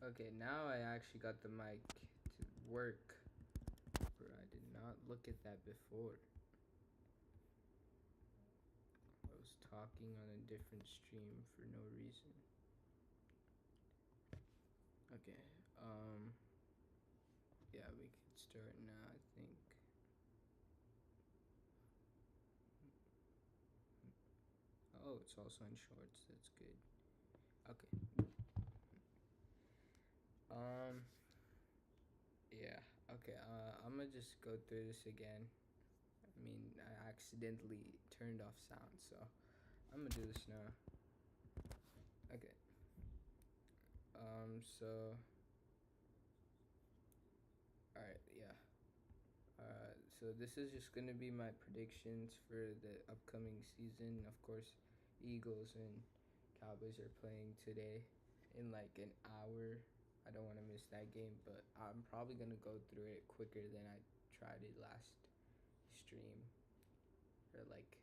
Okay, now I actually got the mic to work. Bro, I did not look at that before. I was talking on a different stream for no reason. Okay, yeah, we can start now, I think. Oh, it's also in shorts, that's good. Okay. Um, yeah, okay, I'm gonna just go through this again. I mean, I accidentally turned off sound, so I'm gonna do this now. Okay. So, alright, yeah. So this is just gonna be my predictions for the upcoming season. Of course, Eagles and Cowboys are playing today in like an hour. I don't want to miss that game, but I'm probably gonna go through it quicker than I tried it last stream, or like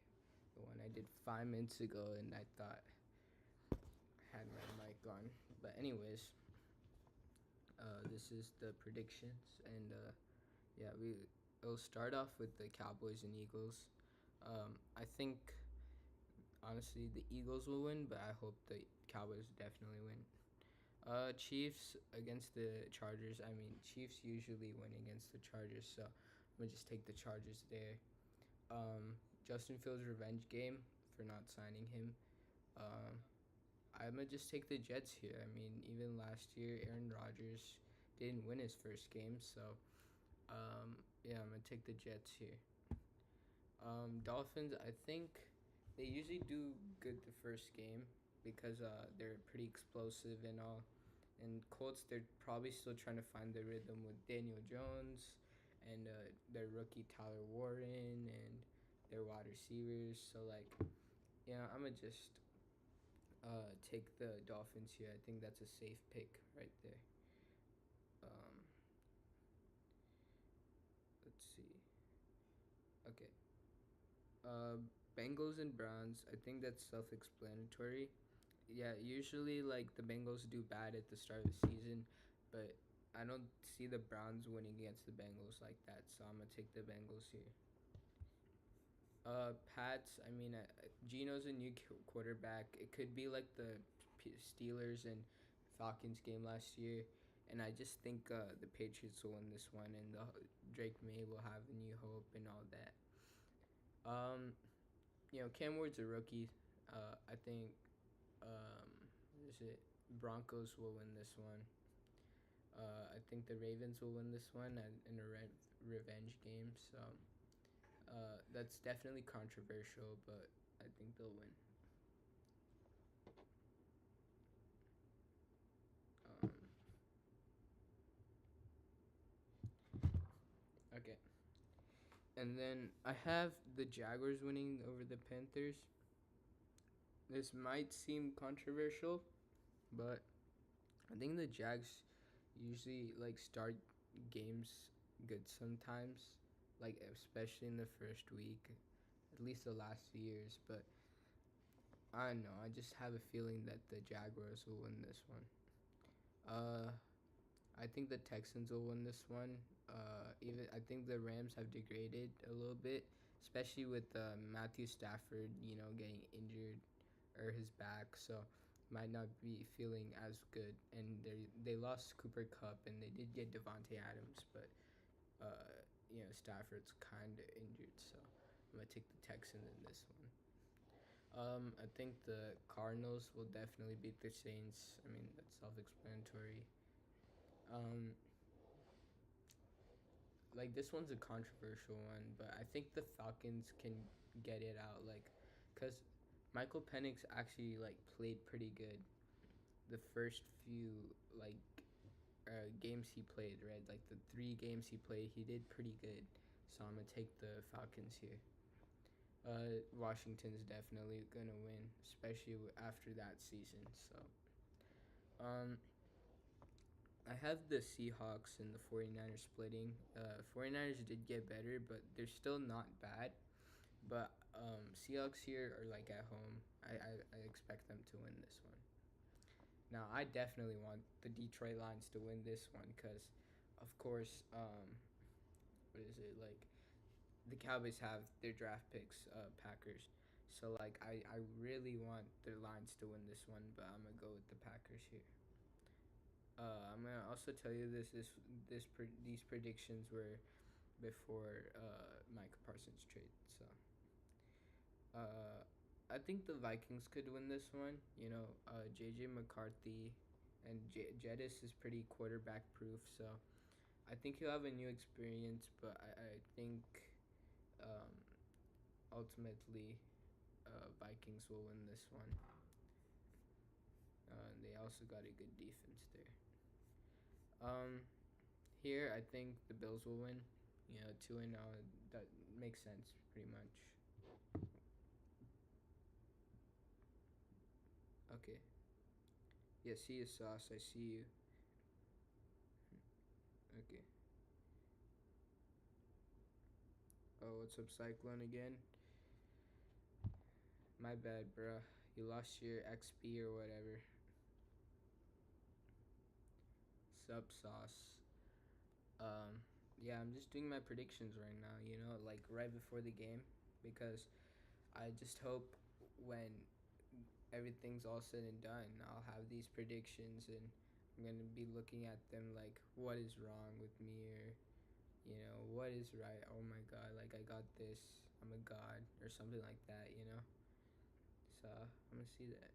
the one I did 5 minutes ago, and I thought I had my mic on. But anyways, this is the predictions, and yeah, it'll start off with the Cowboys and Eagles. I think honestly the Eagles will win, but I hope the Cowboys definitely win. Chiefs against the Chargers. I mean, Chiefs usually win against the Chargers, so I'm gonna just take the Chargers there. Justin Fields' revenge game for not signing him. Um, I'm gonna just take the Jets here. I mean, even last year, Aaron Rodgers didn't win his first game, so yeah, I'm gonna take the Jets here. Dolphins, I think they usually do good the first game because they're pretty explosive and all. And Colts, they're probably still trying to find the rhythm with Daniel Jones and their rookie Tyler Warren and their wide receivers. So like, yeah, I'm gonna just take the Dolphins here. I think that's a safe pick right there. Um, let's see. Okay. Uh, Bengals and Browns. I think that's self-explanatory. Yeah, usually like the Bengals do bad at the start of the season, but I don't see the Browns winning against the Bengals like that. So I'm gonna take the Bengals here. Pats. I mean, Geno's a new quarterback. It could be like the Steelers and Falcons game last year, and I just think the Patriots will win this one, and Drake May will have a new hope and all that. Um, Cam Ward's a rookie. I think is it Broncos will win this one. I think the Ravens will win this one in a revenge game. So that's definitely controversial, but I think they'll win. Um, okay, and then I have the Jaguars winning over the Panthers. This might seem controversial, but I think the Jags usually like start games good sometimes, like especially in the first week, at least the last few years. But I don't know. I just have a feeling that the Jaguars will win this one. Uh, I think the Texans will win this one. Even I think the Rams have degraded a little bit, especially with Matthew Stafford, getting injured or his back, so might not be feeling as good. And they lost Cooper Cup and they did get Devontae Adams, but Stafford's kind of injured, so I'm gonna take the Texans in this one. I think the Cardinals will definitely beat the Saints. I mean, that's self-explanatory. Um, like this one's a controversial one, but I think the Falcons can get it out. Like, cause Michael Penix actually like played pretty good the first few games he played. Right, like the 3 games he played, he did pretty good. So I'm gonna take the Falcons here. Washington's definitely gonna win, especially after that season. So, um, I have the Seahawks and the 49ers splitting. 49ers did get better, but they're still not bad. But Seahawks here are like at home. I expect them to win this one. Now, I definitely want the Detroit Lions to win this one because, of course, what is it like? The Cowboys have their draft picks, Packers. So like, I really want the Lions to win this one, but I'm gonna go with the Packers here. I'm gonna also tell you these predictions were before Micah Parsons trade. So uh, I think the Vikings could win this one. JJ McCarthy and Jettis is pretty quarterback proof. So I think he'll have a new experience, but I think um, ultimately Vikings will win this one. And they also got a good defense there. Um, Here I think the Bills will win. 2-0. That makes sense pretty much. Okay. Yeah, see you, Sauce. I see you. Okay. Oh, what's up, Cyclone again? My bad, bruh. You lost your XP or whatever. Sup, Sauce. Um, yeah, I'm just doing my predictions right now, like right before the game, because I just hope when everything's all said and done, I'll have these predictions and I'm going to be looking at them like, what is wrong with me, or, what is right? Oh my God, like I got this. I'm a god, or something like that. So I'm going to see that.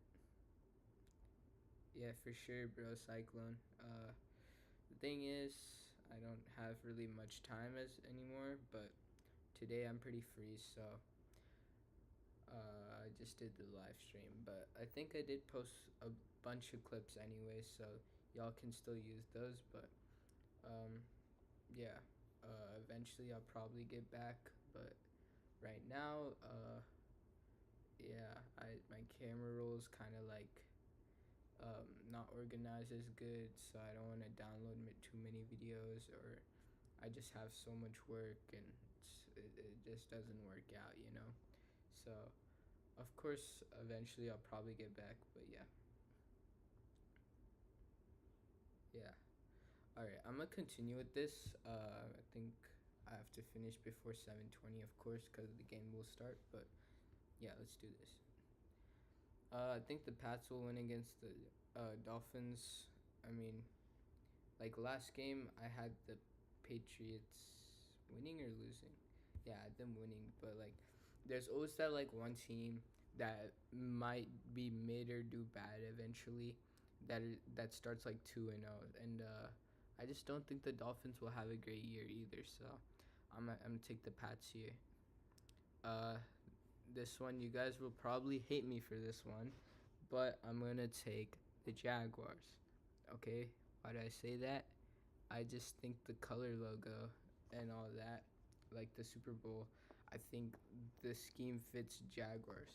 Yeah, for sure, bro, Cyclone. The thing is, I don't have really much time as anymore, but today I'm pretty free, so I just did the live stream. But I think I did post a bunch of clips anyway, so y'all can still use those. But um, yeah, eventually I'll probably get back, but right now, yeah, my camera roll is kind of like not organized as good, so I don't want to download too many videos, or I just have so much work and it just doesn't work out. So, of course, eventually I'll probably get back, but yeah. Yeah. Alright, I'm gonna continue with this. I think I have to finish before 7:20, of course, because the game will start, but yeah, let's do this. I think the Pats will win against the Dolphins. I mean, like last game, I had the Patriots winning or losing. Yeah, I had them winning, but like, there's always that like one team that might be mid or do bad eventually. That starts like 2-0, and I just don't think the Dolphins will have a great year either. So I'm gonna take the Pats here. Uh, this one, you guys will probably hate me for this one, but I'm gonna take the Jaguars. Okay, why do I say that? I just think the color logo and all that, like the Super Bowl, I think the scheme fits Jaguars,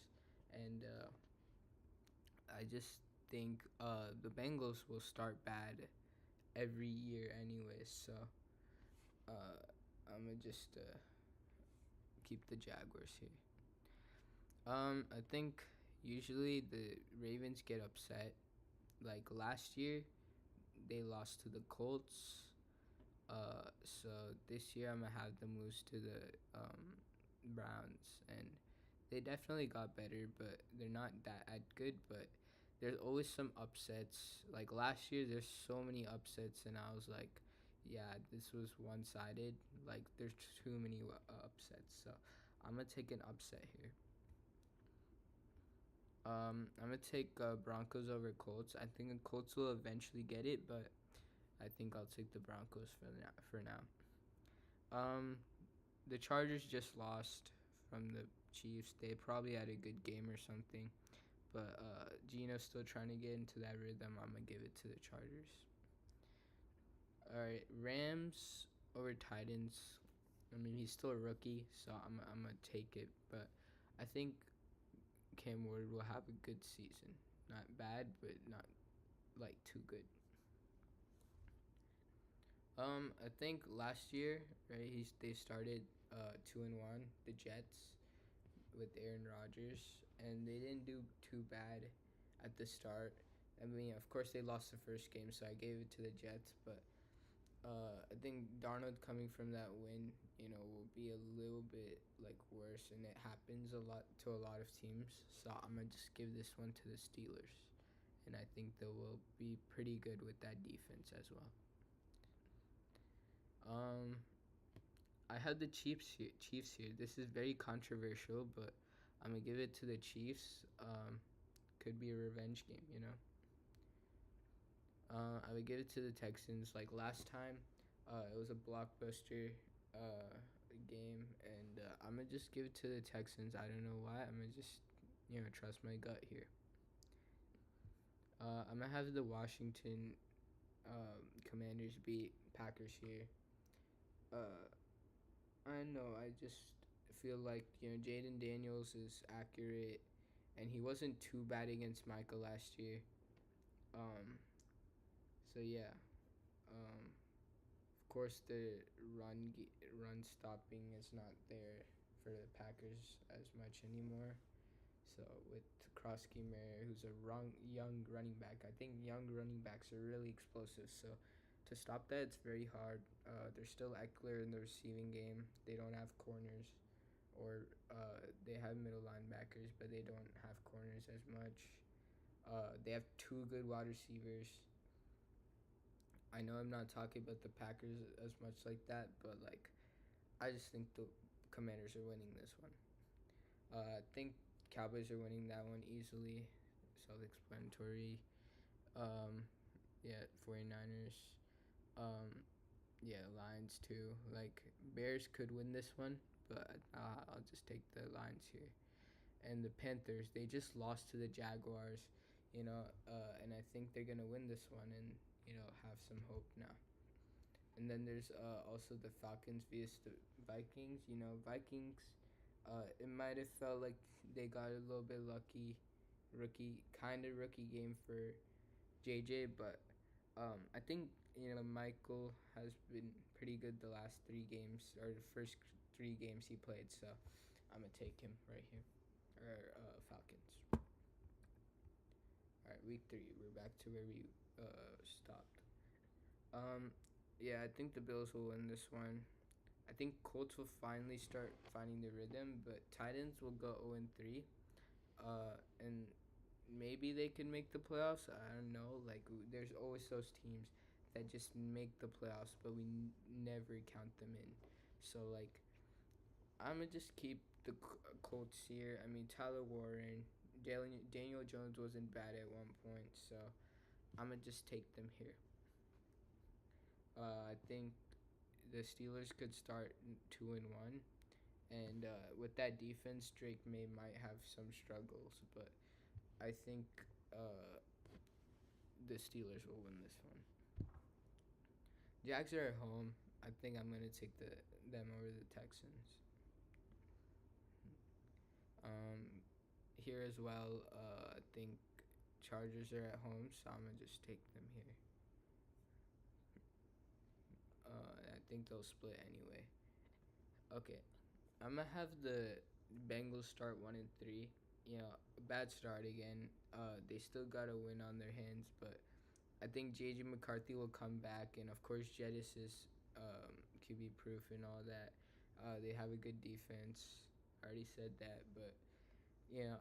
and I just think the Bengals will start bad every year anyway. So I'm gonna just keep the Jaguars here. I think usually the Ravens get upset. Like last year, they lost to the Colts. So this year I'm gonna have them lose to the Browns, and they definitely got better, but they're not that good. But there's always some upsets. Like last year, there's so many upsets, and I was like, yeah, this was one-sided. Like there's too many upsets, so I'm gonna take an upset here. I'm gonna take Broncos over Colts. I think the Colts will eventually get it, but I think I'll take the Broncos for now. Um, the Chargers just lost from the Chiefs. They probably had a good game or something, but Gino's still trying to get into that rhythm. I'm gonna give it to the Chargers. All right, Rams over Titans. I mean, he's still a rookie, so I'm gonna take it, but I think Cam Ward will have a good season. Not bad, but not like too good. I think last year, right? They started 2-1, the Jets, with Aaron Rodgers, and they didn't do too bad at the start, I mean, of course, they lost the first game, so I gave it to the Jets. But I think Darnold coming from that win, will be a little bit like worse, and it happens a lot to a lot of teams. So I'm gonna just give this one to the Steelers, and I think they will be pretty good with that defense as well. Um, I had the Chiefs here. Chiefs here. This is very controversial, but I'm gonna give it to the Chiefs. Could be a revenge game. I would give it to the Texans. Like last time, it was a blockbuster game, and I'm gonna just give it to the Texans. I don't know why. I'm gonna just trust my gut here. I'm gonna have the Washington Commanders beat Packers here. Uh, I know. I just feel like Jaden Daniels is accurate, and he wasn't too bad against Micah last year. Um, so yeah. Of course, the run stopping is not there for the Packers as much anymore. So with Krosky Mayer, who's a young running back, I think young running backs are really explosive. So to stop that, it's very hard. There's still Eckler in the receiving game. They don't have corners, or they have middle linebackers, but they don't have corners as much. They have two good wide receivers. I know I'm not talking about the Packers as much like that, but like I just think the Commanders are winning this one. I think Cowboys are winning that one easily. Self-explanatory. Um, yeah, 49ers. Um, yeah, Lions too. Like Bears could win this one, but I'll just take the Lions here. And the Panthers, they just lost to the Jaguars, and I think they're gonna win this one and have some hope now. And then there's also the Falcons vs the Vikings. Vikings. It might have felt like they got a little bit lucky, rookie game for JJ, but I think Michael has been pretty good the last 3 games or the first 3 games he played. So I'm gonna take him right here, or Falcons. All right, week 3. We're back to where we stopped. Um, yeah, I think the Bills will win this one. I think Colts will finally start finding the rhythm, but Titans will go 0-3. And maybe they can make the playoffs. I don't know. Like, there's always those teams that just make the playoffs, but we never count them in. So, like, I'm going to just keep the Colts here. I mean, Tyler Warren, Daniel Jones wasn't bad at one point, so I'm going to just take them here. I think the Steelers could start 2-1, and with that defense, Drake May might have some struggles, but I think the Steelers will win this one. Jags are at home. I think I'm gonna take them over the Texans. Here as well, I think Chargers are at home, so I'm gonna just take them here. I think they'll split anyway. Okay, I'm gonna have the Bengals start 1-3. Bad start again. They still got a win on their hands, but I think JJ McCarthy will come back, and of course Jettis is QB proof and all that. They have a good defense. I already said that, but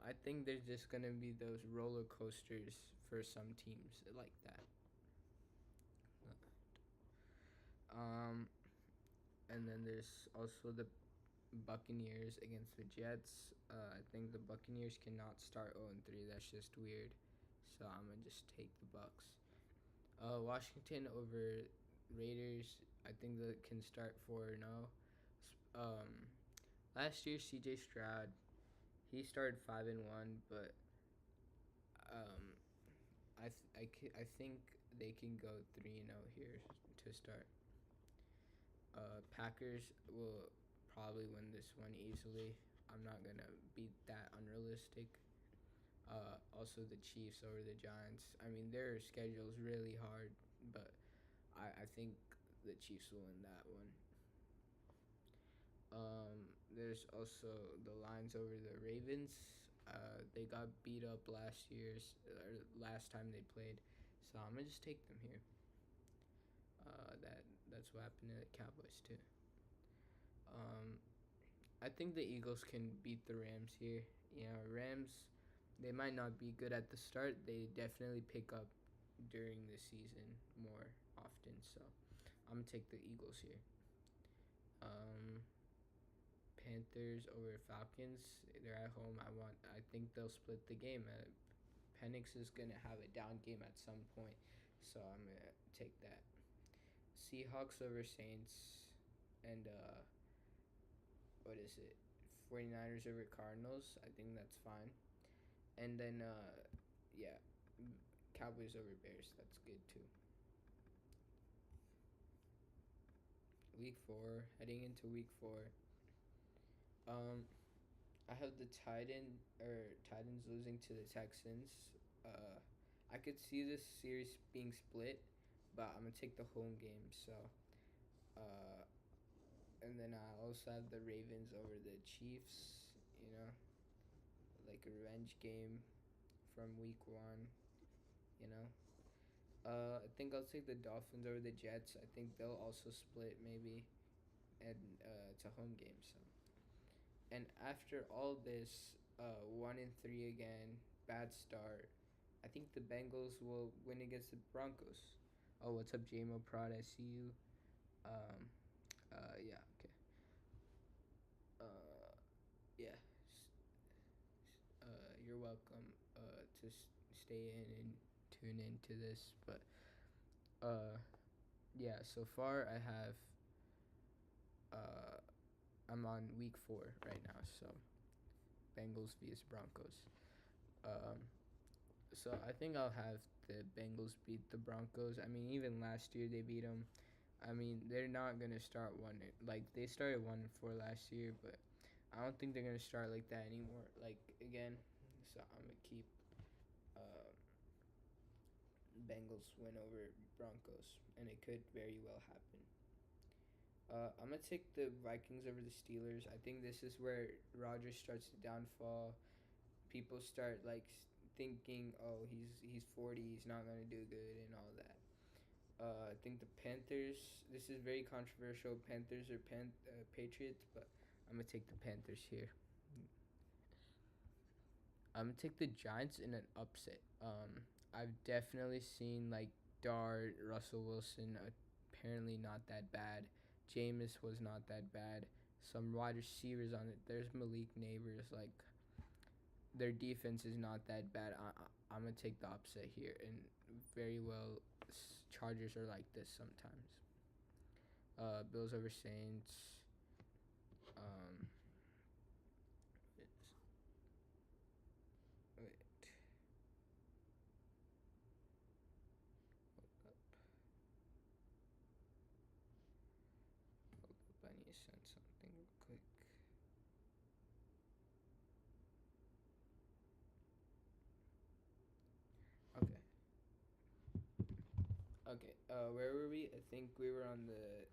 I think there's just gonna be those roller coasters for some teams like that. Um, and then there's also the Buccaneers against the Jets. I think the Buccaneers cannot start 0-3. That's just weird. So I'm gonna just take the Bucks. Washington over Raiders. I think that can start 4-0. Last year CJ Stroud, he started 5-1, but um, I think they can go 3-0 here to start. Packers will probably win this one easily. I'm not gonna be that unrealistic. Also, the Chiefs over the Giants. I mean, their schedule is really hard, but I think the Chiefs will win that one. There's also the Lions over the Ravens. They got beat up last year's or last time they played, so I'm gonna just take them here. That's what happened to the Cowboys too. Um, I think the Eagles can beat the Rams here. Rams, they might not be good at the start. They definitely pick up during the season more often. So I'm gonna take the Eagles here. Um, Panthers over Falcons. They're at home. I think they'll split the game. Penix is gonna have a down game at some point, so I'm gonna take that. Seahawks over Saints, and what is it? 49ers over Cardinals. I think that's fine. And then yeah, Cowboys over Bears. That's good too. Week 4, heading into week 4. Um, I have the Titans losing to the Texans. I could see this series being split, but I'm gonna take the home game. So, uh, and then I also have the Ravens over the Chiefs. You know, like a revenge game from week 1. You know, I think I'll take the Dolphins over the Jets. I think they'll also split maybe, and it's a home game. So, and after all this, 1-3 again, bad start. I think the Bengals will win against the Broncos. Oh, what's up, JMO Prod? I see you. Um, yeah, okay. Uh, yeah. You're welcome. To stay in and tune into this, but yeah. So far, uh, I'm on week 4 right now. So Bengals vs Broncos. Um, so I think I'll have the Bengals beat the Broncos. I mean, even last year they beat them. I mean, they're not gonna start one like they started 1-4 last year, but I don't think they're gonna start like that anymore. Like again, so I'm gonna keep uh, Bengals win over Broncos, and it could very well happen. I'm gonna take the Vikings over the Steelers. I think this is where Rodgers starts to downfall. People start like thinking, oh, he's 40, he's not gonna do good, and all that. I think the Panthers. This is very controversial. Panthers or Patriots, but I'm gonna take the Panthers here. I'm gonna take the Giants in an upset. I've definitely seen like Dart, Russell Wilson, apparently not that bad. Jameis was not that bad. Some wide receivers on it. There's Malik Neighbors. Like their defense is not that bad. I'm gonna take the upset here, and very well, Chargers are like this sometimes. Bills over Saints. Um, wait, hold up. I need to send something real quick. Okay. Okay. Where were we? I think we were on the.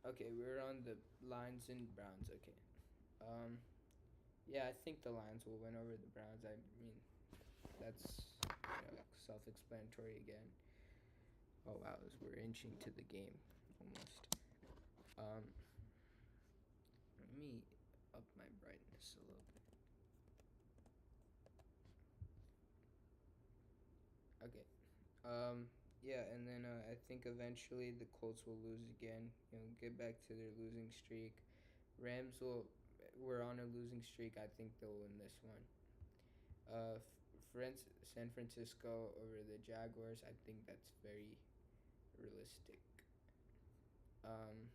Okay, we were on the Lions and Browns. Okay. Um. Yeah, I think the Lions will win over the Browns. I mean, that's self-explanatory again. Oh wow, we're inching to the game almost. Um. Let me up my brightness a little bit. Okay. Yeah, and then I think eventually the Colts will lose again. Get back to their losing streak. Rams will. We're on a losing streak. I think they'll win this one. Uh, San Francisco over the Jaguars. I think that's very realistic. Um,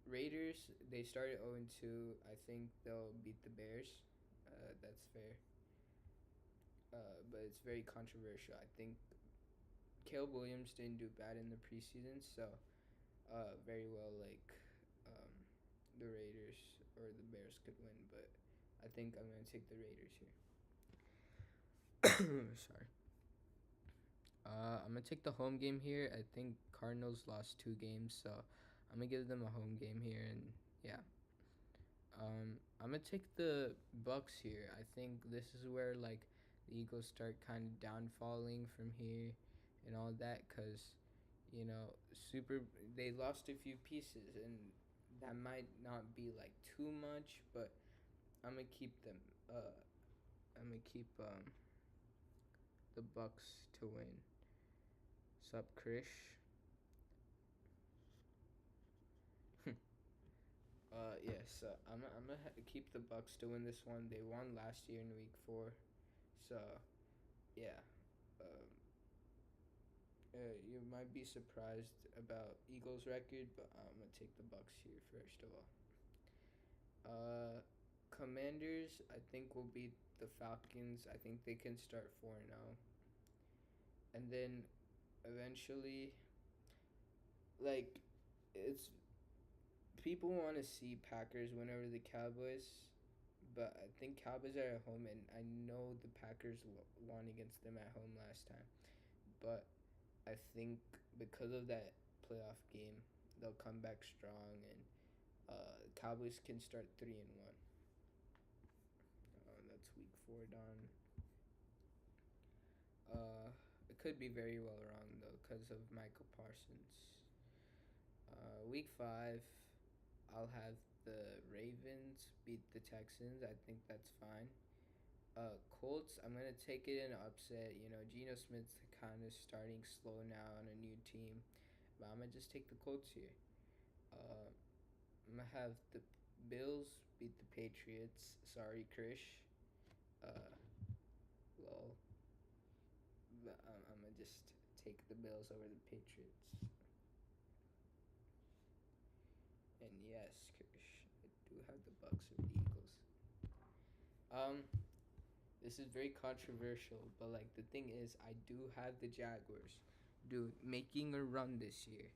Raiders. They started 0-2. I think they'll beat the Bears. That's fair. But it's very controversial. I think Caleb Williams didn't do bad in the preseason, so very well um, the Raiders or the Bears could win, but I think I'm gonna take the Raiders here. Sorry. I'm gonna take the home game here. I think Cardinals lost 2 games, so I'm gonna give them a home game here, and yeah. I'm gonna take the Bucks here. I think this is where like the Eagles start kind of downfalling from here and all that, cause you know super they lost a few pieces and that might not be like too much, but I'm gonna keep them. I'm gonna keep the Bucks to win. Sup, Krish? Yes. I'm gonna keep the Bucks to win this one. They won last year in Week 4, so yeah. Um, you might be surprised about Eagles' record, but I'm gonna take the Bucks here first of all. Commanders, I think will beat the Falcons. I think they can start 4-0, and then eventually, like, it's people want to see Packers win over the Cowboys, but I think Cowboys are at home, and I know the Packers won against them at home last time. But I think because of that playoff game, they'll come back strong, and Cowboys can start 3-1. That's Week 4 done. It could be very well wrong though, because of Michael Parsons. Week 5, I'll have the Ravens beat the Texans. I think that's fine. Colts, I'm gonna take it in an upset. You know, Geno Smith's kind of starting slow now on a new team, but I'm gonna just take the Colts here. I'm gonna have the Bills beat the Patriots. Sorry, Krish. Uh, well, but I'm gonna just take the Bills over the Patriots. And yes, Krish, I do have the Bucks or the Eagles. Um, this is very controversial, but like the thing is, I do have the Jaguars, making a run this year.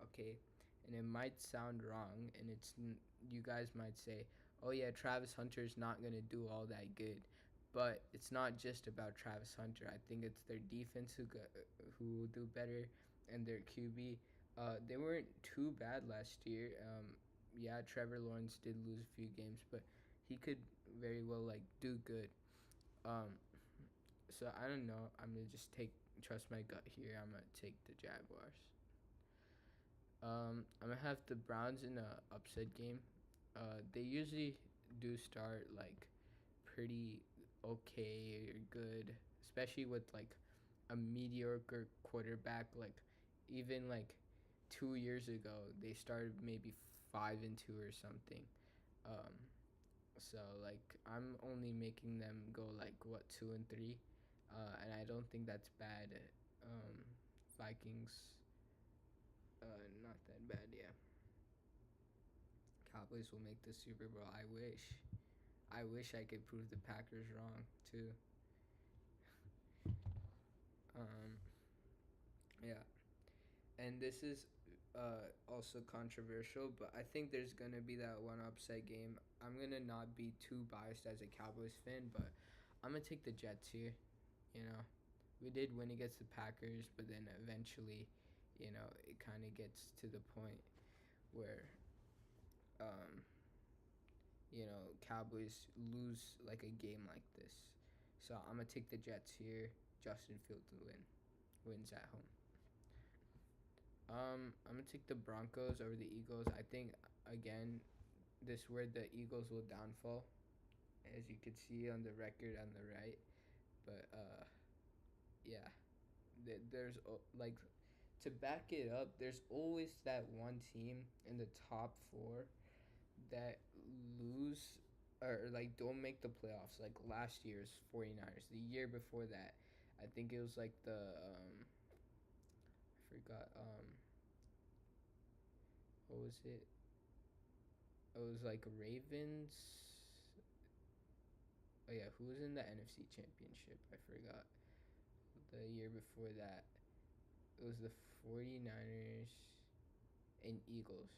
Okay, and it might sound wrong, and you guys might say, "Oh yeah, Travis Hunter's not gonna do all that good," but it's not just about Travis Hunter. I think it's their defense who will do better, and their QB. They weren't too bad last year. Yeah, Trevor Lawrence did lose a few games, but he could very well like do good. Um, so I don't know. I'm gonna just trust my gut here. I'm gonna take the Jaguars. I'm gonna have the Browns in a upset game. They usually do start like pretty okay or good, especially with like a mediocre quarterback. Like even like 2 years ago, they started maybe 5-2 or something. Um, so like I'm only making them go like what 2-3, and I don't think that's bad. Um, Vikings, not that bad. Yeah, Cowboys will make the Super Bowl. I wish. I wish I could prove the Packers wrong too. Um, yeah, and this is also controversial, but I think there's gonna be that one upset game. I'm gonna not be too biased as a Cowboys fan, but I'm gonna take the Jets here. You know, we did win against the Packers, but then eventually, it kind of gets to the point where, um, Cowboys lose like a game like this. So I'm gonna take the Jets here. Justin Fields wins at home. I'm gonna take the Broncos over the Eagles. I think again, this where the Eagles will downfall, as you can see on the record on the right. But yeah, there's like to back it up. There's always that one team in the top 4 that lose or like don't make the playoffs. Like last year's 49ers. The year before that, I think it was like I forgot what was it? It was like Ravens. Oh yeah, who was in the NFC Championship? I forgot. The year before that, it was the 49ers and Eagles.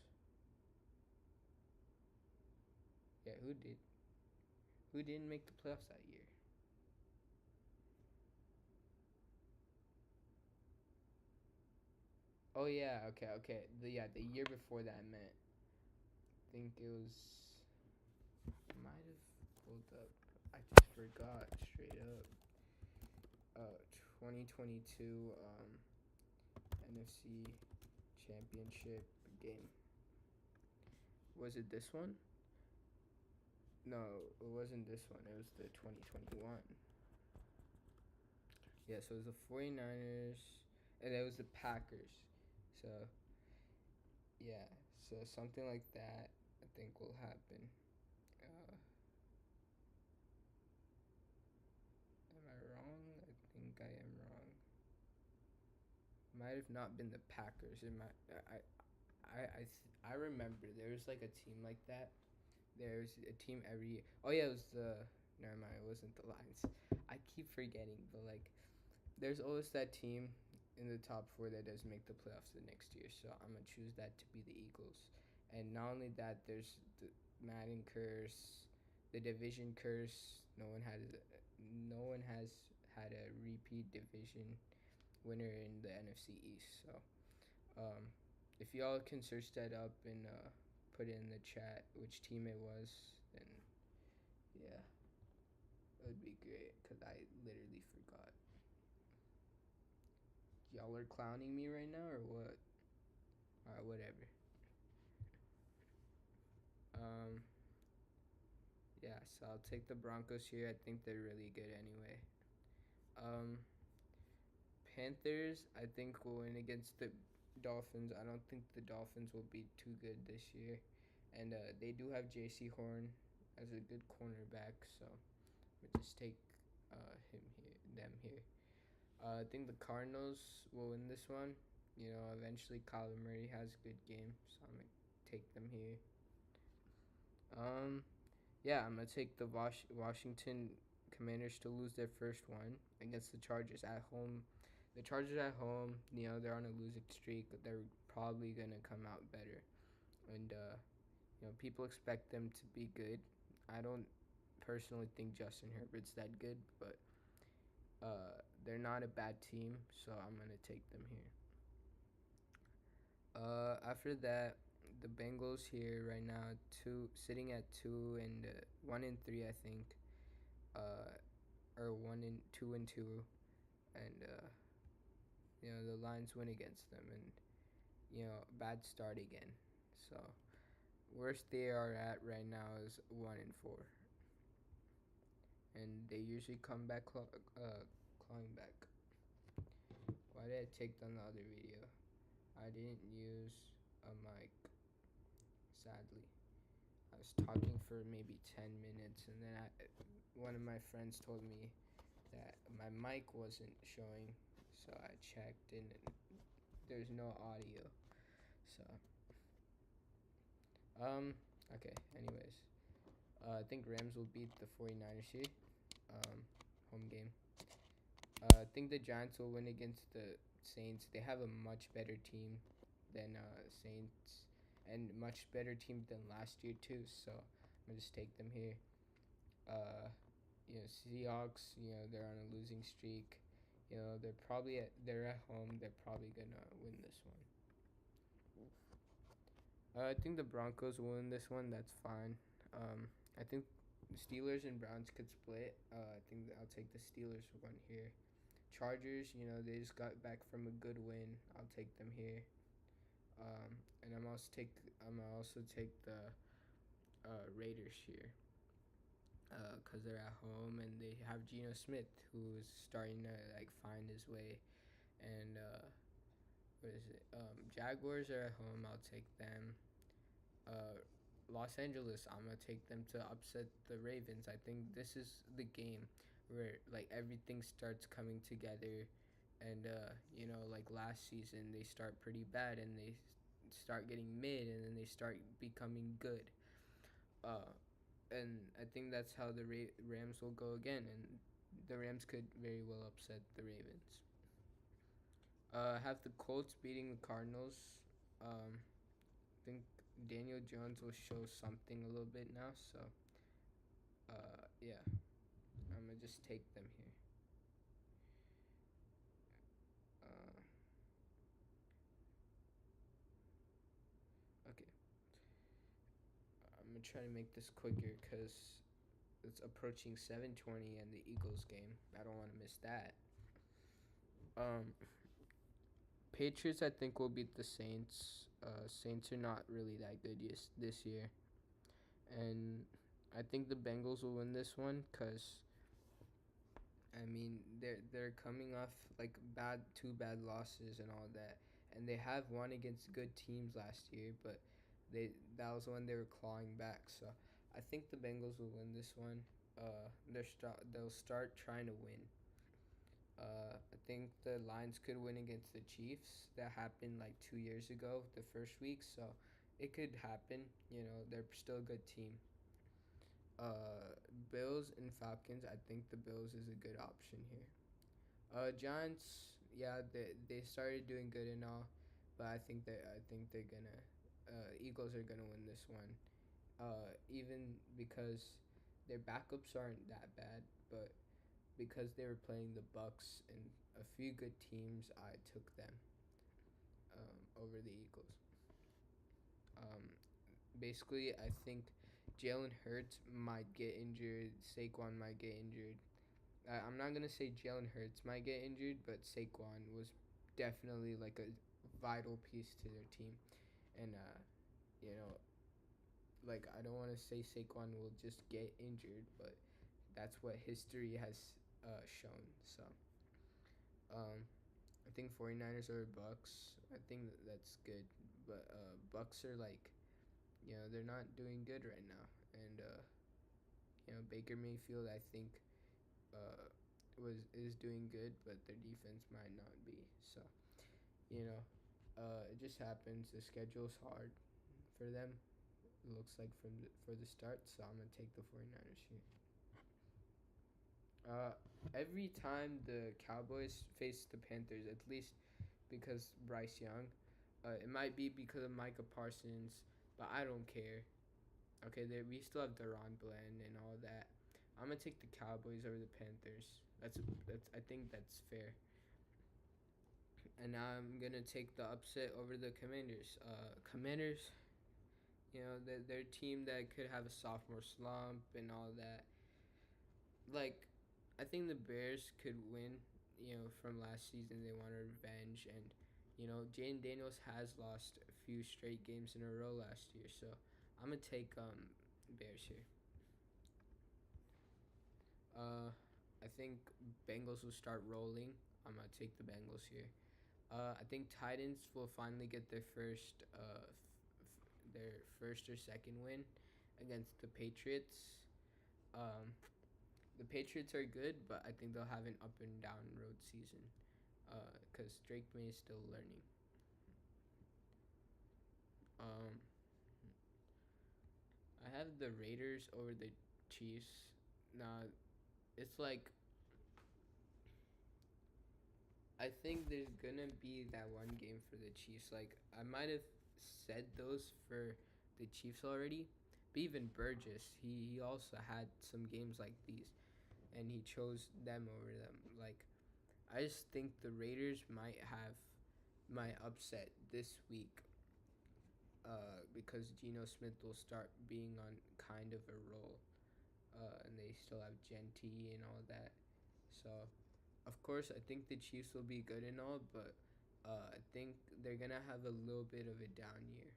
Yeah, who did? Who didn't make the playoffs that year? Oh yeah, okay. The year before that I meant. I think it was Hold up. I just forgot straight up. 2022 NFC Championship game. Was it this one? No, it wasn't this one. It was the 2021. Yeah, so it was the 49ers, and it was the Packers. So, yeah, so something like that I think will happen. Uh, am I wrong? I think I am wrong. Might have not been the Packers. It might. I remember there was like a team like that. There's a team every year. Oh yeah, it was the. Never mind. It wasn't the Lions. I keep forgetting, but like, there's always that team in the top four that does make the playoffs the next year. So I'm gonna choose that to be the Eagles. And not only that, there's the Madden curse, the division curse. No one has had a repeat division winner in the NFC East. So, um, if y'all can search that up and put it in the chat which team it was, then yeah, it would be great because I literally forgot. Y'all are clowning me right now or what? Alright, whatever. Um, yeah, so I'll take the Broncos here. I think they're really good anyway. Um, Panthers, I think will win against the Dolphins. I don't think the Dolphins will be too good this year, and they do have J.C. Horn as a good cornerback, so I'm gonna just take them here. I think the Cardinals will win this one. You know, eventually Kyler Murray has a good game, so I'm gonna take them here. Um, yeah, I'm gonna take the Washington Commanders to lose their first one against the Chargers at home. The Chargers at home, you know, they're on a losing streak. They're probably gonna come out better, and you know, people expect them to be good. I don't personally think Justin Herbert's that good, but they're not a bad team, so I'm gonna take them here. After that, the Bengals here right now, sitting at 1-3, I think, uh, or 1-2, and you know, the Lions win against them, and you know, bad start again. So worst they are at right now is 1-4, and they usually come back clawing back. Why did I take down the other video? I didn't use a mic, sadly. I was talking for maybe 10 minutes, and then one of my friends told me that my mic wasn't showing, so I checked, and there's no audio. So, okay, anyways. I think Rams will beat the 49ers here. Um, home game. I think the Giants will win against the Saints. They have a much better team than Saints, and much better team than last year too. So I'm gonna just take them here. You know, Seahawks. You know, they're on a losing streak. You know, they're at home. They're probably gonna win this one. I think the Broncos will win this one. That's fine. I think Steelers and Browns could split. I think I'll take the Steelers one here. Chargers, you know, they just got back from a good win. I'll take them here. And I'm also take the Raiders here. Cause they're at home and they have Geno Smith, who is starting to like find his way. And what is it? Jaguars are at home. I'll take them. Los Angeles, I'm gonna take them to upset the Ravens. I think this is the game where like everything starts coming together, and you know, like last season they start pretty bad and they start getting mid and then they start becoming good. Uh, and I think that's how the Rams will go again, and the Rams could very well upset the Ravens. Have the Colts beating the Cardinals. I think Daniel Jones will show something a little bit now, so yeah, I'm gonna just take them here. Uh, okay, I'm gonna try to make this quicker because it's approaching 7:20 and the Eagles game. I don't want to miss that. Um, Patriots, I think, will beat the Saints. Saints are not really that good this year, and I think the Bengals will win this one because I mean they're coming off like two bad losses and all that, and they have won against good teams last year, but they that was when they were clawing back. So I think the Bengals will win this one. They'll start trying to win. I think the Lions could win against the Chiefs. That happened like 2 years ago, the first week, so it could happen. You know, they're still a good team. Bills and Falcons. I think the Bills is a good option here. Giants. Yeah, they started doing good and all, but I think they're gonna. Eagles are gonna win this one. Even because their backups aren't that bad, but because they were playing the Bucks and a few good teams, I took them over the Eagles. Um, Basically, I think Jalen Hurts might get injured. Saquon might get injured. I'm not gonna say Jalen Hurts might get injured, but Saquon was definitely like a vital piece to their team, and you know, like I don't want to say Saquon will just get injured, but that's what history has shown. So, um, I think 49ers over Bucks. I think that's good, but Bucks are like, they're not doing good right now, and Baker Mayfield I think uh, is doing good, but their defense might not be. So you know, it just happens. The schedule's hard for them. It looks like for the start, so I'm gonna take the 49ers here. Uh, every time the Cowboys face the Panthers, at least because Bryce Young, it might be because of Micah Parsons, but I don't care. Okay, we still have Deron Bland and all that. I'm gonna take the Cowboys over the Panthers. That's I think that's fair. And now I'm gonna take the upset over the Commanders. Commanders, their team that could have a sophomore slump and all that. Like, I think the Bears could win. From last season they wanted revenge, and Jaden Daniels has lost a few straight games in a row last year, so I'm gonna take Bears here. I think Bengals will start rolling. I'm gonna take the Bengals here. I think Titans will finally get their first or second win against the Patriots. Um, the Patriots are good, but I think they'll have an up and down road season because Drake May is still learning. Um, I have the Raiders over the Chiefs. Now, it's like I think there's gonna be that one game for the Chiefs. Like I might have said those for the Chiefs already, but even Burgess, he also had some games like these, and he chose them over them. Like I just think the Raiders might upset this week, because Geno Smith will start being on kind of a roll, and they still have Genty and all that. So of course, I think the Chiefs will be good and all, but I think they're gonna have a little bit of a down year.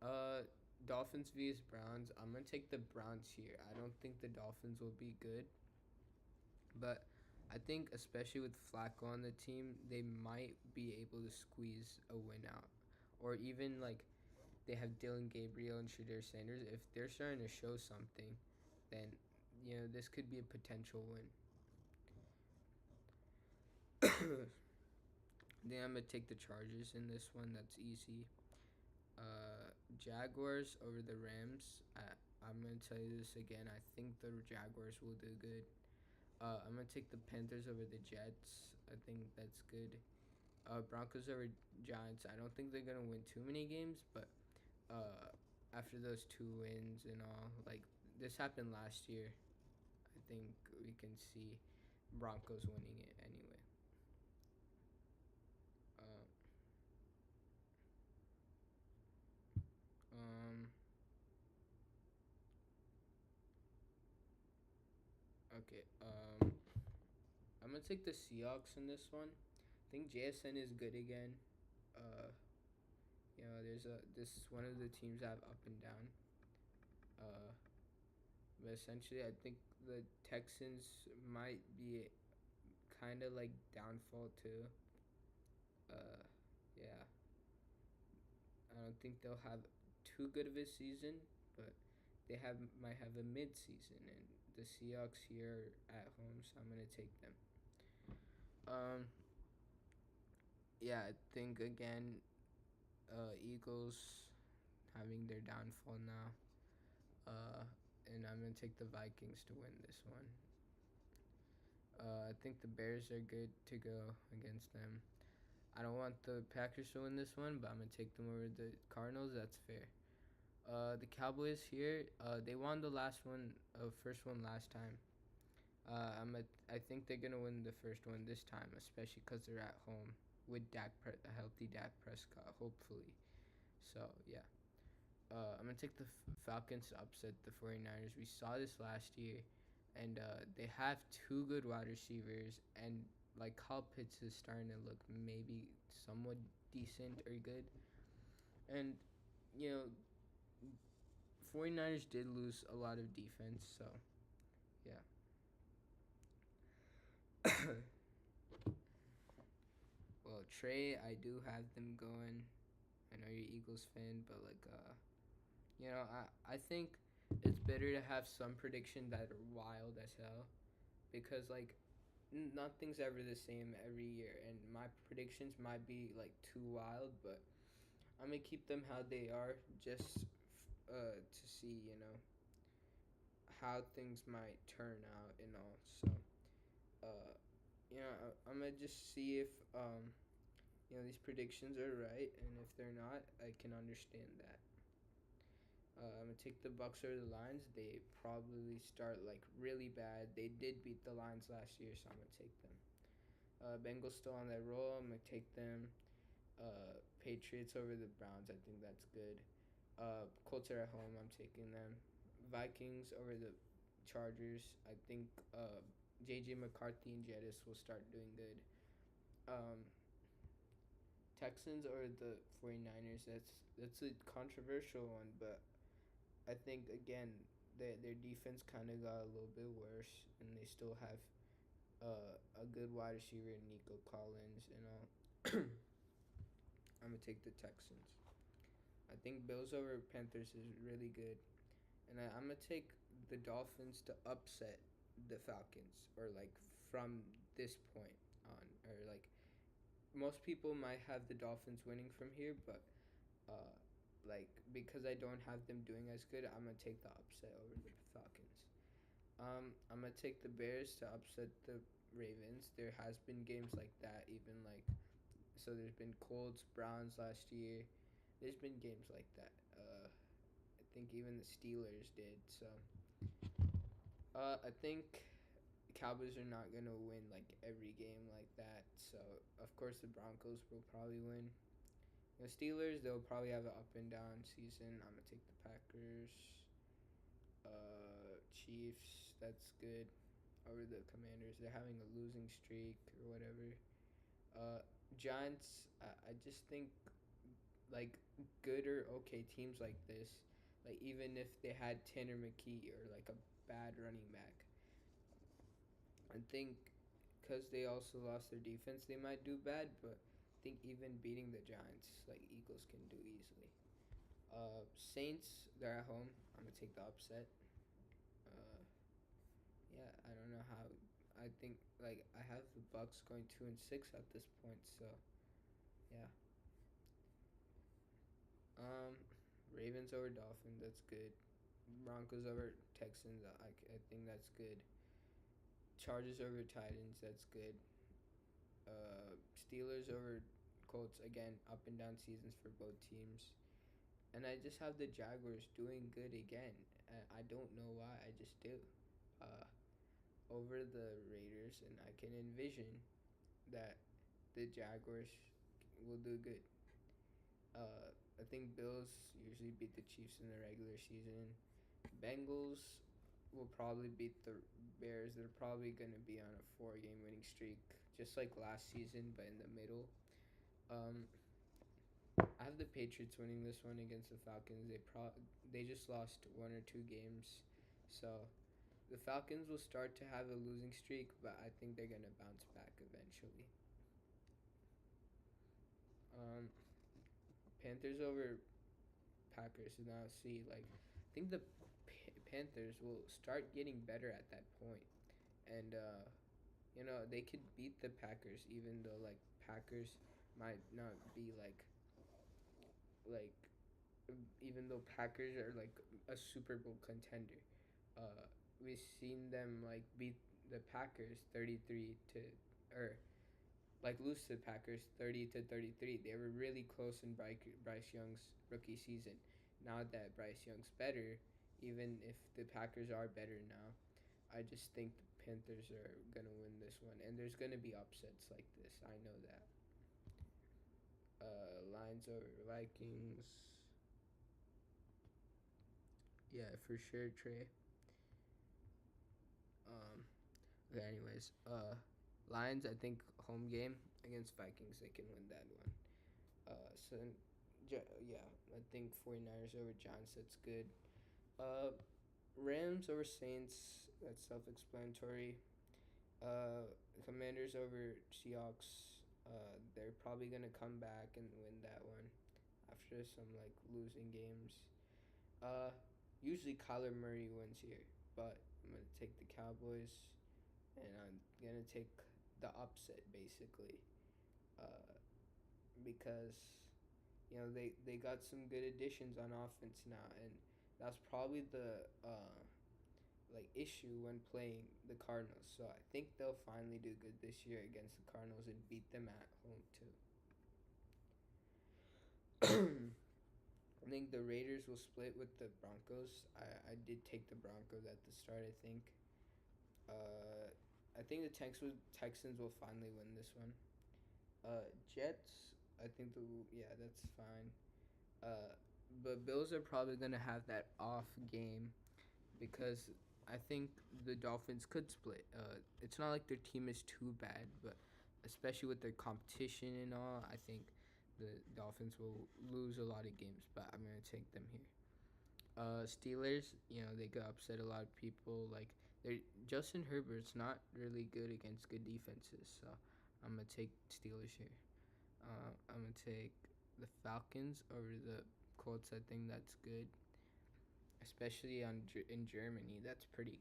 Uh, Dolphins vs Browns. I'm gonna take the Browns here. I don't think the Dolphins will be good, but I think especially with Flacco on the team, they might be able to squeeze a win out, or even like they have Dylan Gabriel and Shadir Sanders. If they're starting to show something, then this could be a potential win. Then I'm gonna take the Chargers in this one. That's easy. Jaguars over the Rams. I'm gonna tell you this again. I think the Jaguars will do good. I'm gonna take the Panthers over the Jets. I think that's good. Broncos over Giants. I don't think they're gonna win too many games, but after those two wins and all, like this happened last year, I think we can see Broncos winning it anyway. Uh, um, Okay. I'm gonna take the Seahawks in this one. I think JSN is good again. Uh, there's a this is one of the teams I have up and down. Uh, but essentially, I think the Texans might be kind of like downfall too. Uh, yeah, I don't think they'll have too good of a season, but they have might have a mid season, and the Seahawks here at home, so I'm gonna take them. Um, yeah, I think again, Eagles having their downfall now. And I'm gonna take the Vikings to win this one. I think the Bears are good to go against them. I don't want the Packers to win this one, but I'm gonna take them over the Cardinals. That's fair. The Cowboys here, they won the first one last time. I think they're gonna win the first one this time, especially because they're at home with a healthy Dak Prescott, hopefully. So yeah, I'm gonna take the Falcons to upset the 49ers. We saw this last year, and they have two good wide receivers, and like Kyle Pitts is starting to look maybe somewhat decent or good, and you know 49ers did lose a lot of defense, so yeah. Well, Trey, I do have them going. I know you're Eagles fan, but like I think it's better to have some predictions that are wild as hell, because like nothing's ever the same every year, and my predictions might be like too wild, but I'm gonna keep them how they are, just to see how things might turn out and all. So uh, I'm gonna just see if these predictions are right, and if they're not, I can understand that. I'm gonna take the Bucks over the Lions. They probably start like really bad. They did beat the Lions last year, so I'm gonna take them. Bengals still on that roll. I'm gonna take them. Patriots over the Browns. I think that's good. Colts are at home. I'm taking them. Vikings over the Chargers. I think JJ McCarthy and Jettis will start doing good. Um, Texans or the 49ers. That's a controversial one, but I think again their defense kind of got a little bit worse, and they still have a good wide receiver in Nico Collins and all. I'm gonna take the Texans. I think Bills over Panthers is really good, and I'm gonna take the Dolphins to upset the Falcons, or like from this point on, or like most people might have the Dolphins winning from here, but uh, like because I don't have them doing as good, I'm gonna take the upset over the Falcons. I'm gonna take the Bears to upset the Ravens. There has been games like that, even like so. There's been Colts, Browns last year. There's been games like that. I think even the Steelers did. So I think Cowboys are not gonna win like every game like that. So of course the Broncos will probably win. The Steelers, they'll probably have an up and down season. I'm gonna take the Packers. Chiefs, that's good. Over the Commanders, they're having a losing streak or whatever. Uh, Giants, I just think like good or okay teams like this, like even if they had Tanner McKee or like a bad running back, I think because they also lost their defense, they might do bad. But I think even beating the Giants, like Eagles can do easily. Saints, they're at home. I'm gonna take the upset. Uh, yeah, I don't know how. I think like I have the Bucks going 2-6 at this point. So yeah. Um, Ravens over Dolphins. That's good. Broncos over Texans. I think that's good. Chargers over Titans. That's good. Steelers over Colts. Again, up and down seasons for both teams. And I just have the Jaguars doing good again. I don't know why. I just do. Uh, Over the Raiders, and I can envision that the Jaguars will do good. I think Bills usually beat the Chiefs in the regular season. Bengals will probably beat the Bears. They're probably gonna be on a 4 game winning streak, just like last season, but in the middle. Um, I have the Patriots winning this one against the Falcons. They just lost 1 or 2 games, so the Falcons will start to have a losing streak, but I think they're gonna bounce back eventually. Um, Panthers over Packers. Now see, like, I think the Panthers will start getting better at that point, and they could beat the Packers, even though like Packers might not be like even though Packers are like a Super Bowl contender. We've seen them like beat the Packers 33 to or like lose to the Packers 30-33. They were really close in Bryce Young's rookie season. Now that Bryce Young's better, even if the Packers are better now, I just think the Panthers are gonna win this one, and there's gonna be upsets like this. I know that. Lions over Vikings. Yeah, for sure, Trey. Um, okay, anyways, Lions. I think home game against Vikings, they can win that one. So yeah, I think 49ers over Giants. That's good. Uh, Rams over Saints. That's self-explanatory. Uh, Commanders over Seahawks. They're probably gonna come back and win that one after some like losing games. Uh, Usually Kyler Murray wins here, but I'm gonna take the Cowboys, and I'm gonna take the upset basically, uh, because they got some good additions on offense now, and that's probably the issue when playing the Cardinals. So I think they'll finally do good this year against the Cardinals and beat them at home too. I think the Raiders will split with the Broncos. I did take the Broncos at the start, I think. I think the Texans will finally win this one. Jets, I think that's fine. Uh, but Bills are probably gonna have that off game because I think the Dolphins could split. It's not like their team is too bad, but especially with their competition and all, I think the Dolphins will lose a lot of games. But I'm gonna take them here. Steelers, they could upset a lot of people. Like Justin Herbert's not really good against good defenses, so I'm gonna take Steelers here. I'm gonna take the Falcons over the Colts. I think that's good, especially in Germany. That's pretty.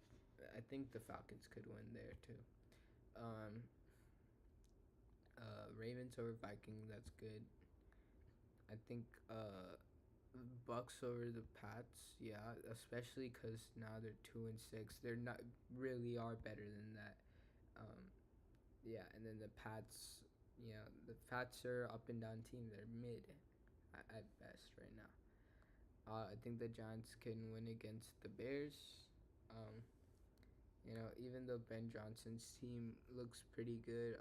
I think the Falcons could win there too. Um, Ravens over Vikings. That's good. I think Bucks over the Pats. Yeah, especially because now they're 2-6. They're not really are better than that. Um, yeah, and then the Pats. The Pats are up and down team. They're mid at best right now. I think the Giants can win against the Bears. Um, Even though Ben Johnson's team looks pretty good,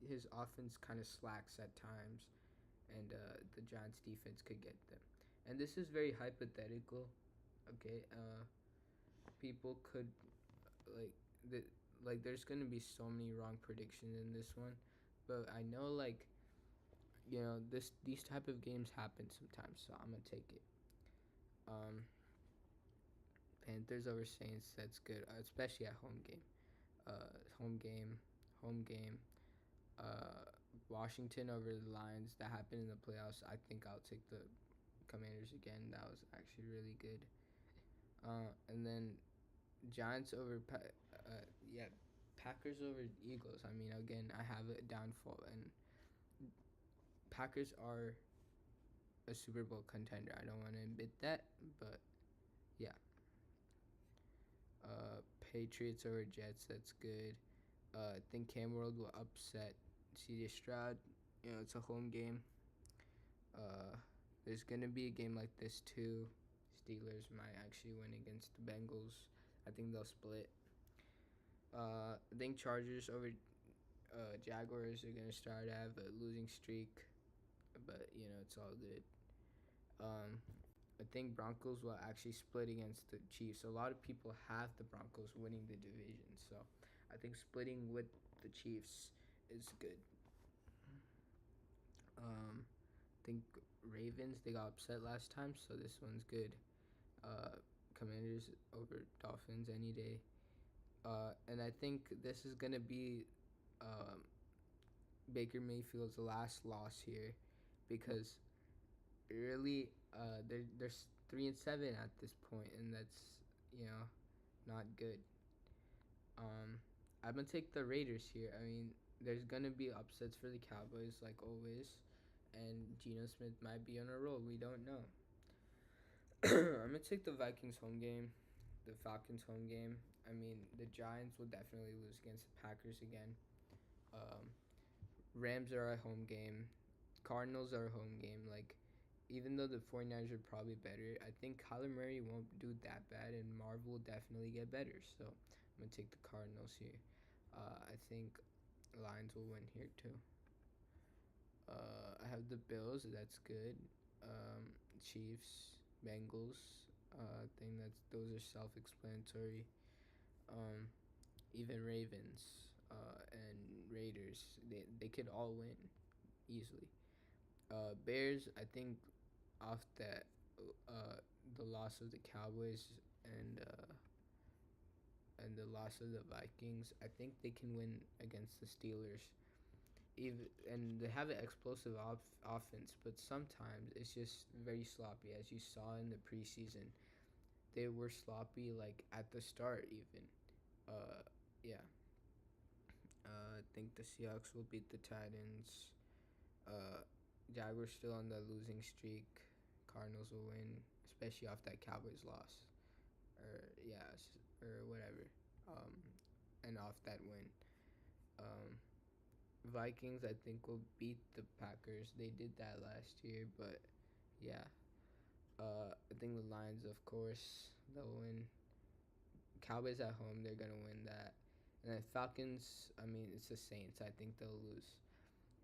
his offense kind of slacks at times, and the Giants' defense could get them. And this is very hypothetical. Okay, people could like the There's gonna be so many wrong predictions in this one, but I know these type of games happen sometimes, so I'm gonna take it. Um, Panthers over Saints. That's good, especially at home game. Home game, home game. Uh, Washington over the Lions. That happened in the playoffs. I think I'll take the Commanders again. That was actually really good. And then Giants over yeah, Packers over Eagles. I mean, again, I have a downfall, and Packers are a Super Bowl contender. I don't want to admit that, but yeah. Patriots over Jets. That's good. I think Cam World will upset CJ Stroud. It's a home game. Uh, there's gonna be a game like this too. Steelers might actually win against the Bengals. I think they'll split. I think Chargers over Jaguars are gonna start to have a losing streak, but it's all good. Um, I think Broncos will actually split against the Chiefs. A lot of people have the Broncos winning the division, so I think splitting with the Chiefs is good. I think Ravens, they got upset last time, so this one's good. Uh, Commanders over Dolphins any day. And I think this is gonna be um, Baker Mayfield's last loss here, because really they're 3-7 at this point, and that's, you know, not good. Um, I'm gonna take the Raiders here. I mean, there's gonna be upsets for the Cowboys like always, and Geno Smith might be on a roll. We don't know. I'm gonna take the Vikings home game, the Falcons home game. I mean, the Giants will definitely lose against the Packers again. Um, Rams are a home game. Cardinals are a home game. Like, even though the 49ers are probably better, I think Kyler Murray won't do that bad, and Marv will definitely get better. So I'm gonna take the Cardinals here. I think Lions will win here too. I have the Bills. That's good. Chiefs, Bengals. I think that's those are self-explanatory. Um, Even Ravens and Raiders, they could all win easily. Bears, I think off that uh, the loss of the Cowboys and the loss of the Vikings, I think they can win against the Steelers. Even and they have an explosive offense, but sometimes it's just very sloppy, as you saw in the preseason. They were sloppy like at the start even. Uh, yeah. I think the Seahawks will beat the Titans. Uh, Jaguars still on the losing streak. Cardinals will win, especially off that Cowboys loss, or yeah, or whatever. Um, and off that win. Um, Vikings, I think, will beat the Packers. They did that last year, but yeah. I think the Lions, of course, they'll win. Cowboys at home, they're gonna win that. And then Falcons, I mean, it's the Saints. I think they'll lose.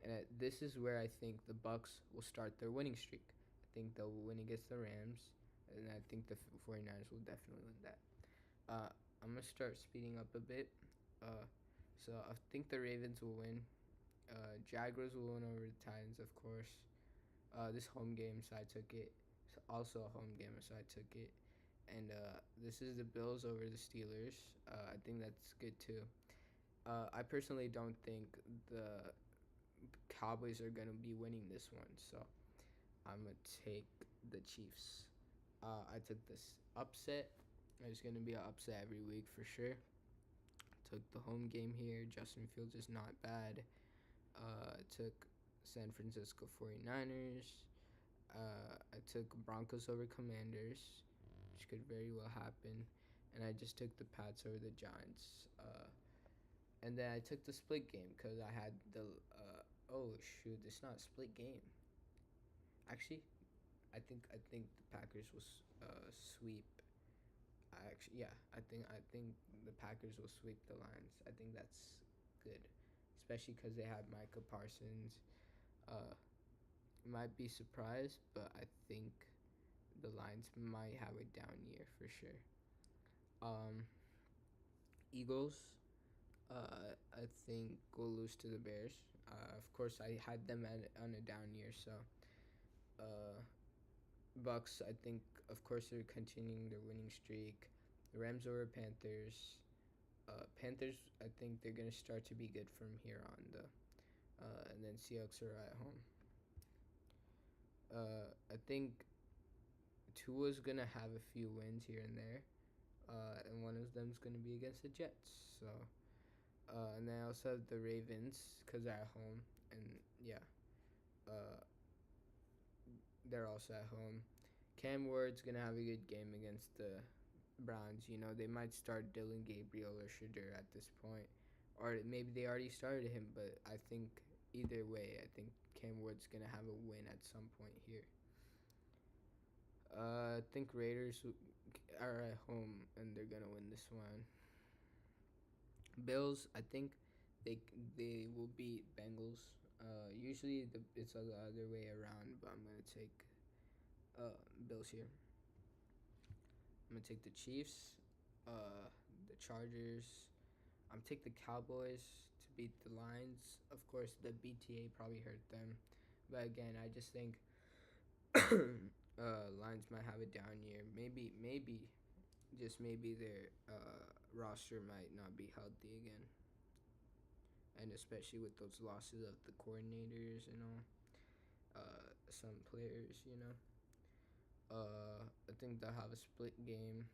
And this is where I think the Bucks will start their winning streak. I think they'll win against the Rams, and I think the 49ers will definitely win that. I'm gonna start speeding up a bit. Uh, so I think the Ravens will win. Jaguars will win over the Titans, of course. This home game, so I took it. It's also a home game, so I took it. And this is the Bills over the Steelers. I think that's good too. I personally don't think the Cowboys are gonna be winning this one, so I'm gonna take the Chiefs. I took this upset. There's gonna be an upset every week for sure. Took the home game here. Justin Fields is not bad. I took San Francisco 49ers. I took Broncos over Commanders, which could very well happen. And I just took the Pats over the Giants. And then I took the split game because I had the. Oh shoot! It's not a split game. Actually, I think the Packers will sweep. I think the Packers will sweep the Lions. I think that's good, especially because they have Micah Parsons. Uh, might be surprised, but I think the Lions might have a down year for sure. Um, Eagles, I think will lose to the Bears. Of course, I had them on a down year, so uh, Bucks. I think, of course, they're continuing their winning streak. The Rams over Panthers. Panthers, I think they're gonna start to be good from here on, though. And then Seahawks are at home. I think Tua's gonna have a few wins here and there, and one of them's gonna be against the Jets. So, and then I also have the Ravens because they're at home, and yeah, uh, they're also at home. Cam Ward's gonna have a good game against the Browns. You know, they might start Dylan Gabriel or Shadur at this point, or maybe they already started him. But I think either way, I think Cam Ward's gonna have a win at some point here. I think Raiders are at home and they're gonna win this one. Bills, I think they will beat Bengals. Usually it's the other way around, but I'm gonna take Bills here. I'm gonna take the Chiefs, the Chargers. I'm take the Cowboys to beat the Lions. Of course, the BTA probably hurt them, but again, I just think Lions might have a down year. Maybe, just maybe their roster might not be healthy again, and especially with those losses of the coordinators and all, some players, you know. I think they'll have a split game.